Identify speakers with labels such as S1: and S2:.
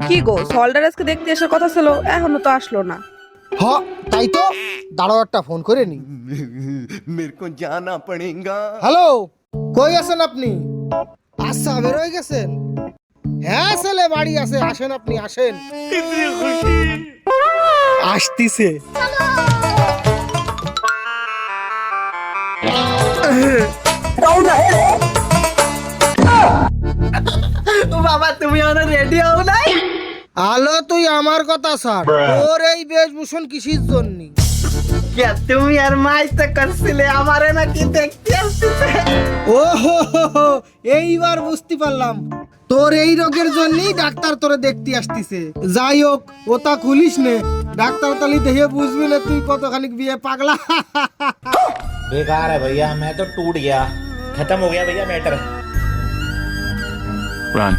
S1: কি গো, সল্ডার আজকে দেখতে আসার কথা ছিল, এখনো তো আসলো না।
S2: হ তাই তো, দাঁড়াও একটা ফোন করে নি।
S3: मेरे को जाना पड़ेगा।
S2: হ্যালো, কই আছেন আপনি? আচ্ছা, বের হয়ে গেছেন? হ্যাঁ ছেলে বাড়ি আছে, আসেন আপনি আসেন। আসতিছে।
S4: বাবা তুমি আমার রেডি হও নাই?
S2: আলো তুই আমার কথা ছাড়, তোর এই বেশভূষণ কিসির জন্য?
S4: কে তুমি আর মাইতে করছিলে আমারে নাকি দেখতে আসছে?
S2: ও হো হো হো, এইবার বুঝতে পারলাম, তোর এই রোগের জন্যই ডাক্তার তোরে দেখতে আসতিছে। যাই হোক, ওটা খুলিস নে, ডাক্তার তালি দেখে বুঝবি না তুই কতখানি বিয়ে পাগলা।
S5: बेकार है भैया, मैं तो टूट गया, खत्म हो गया भैया मैटर।
S3: Run.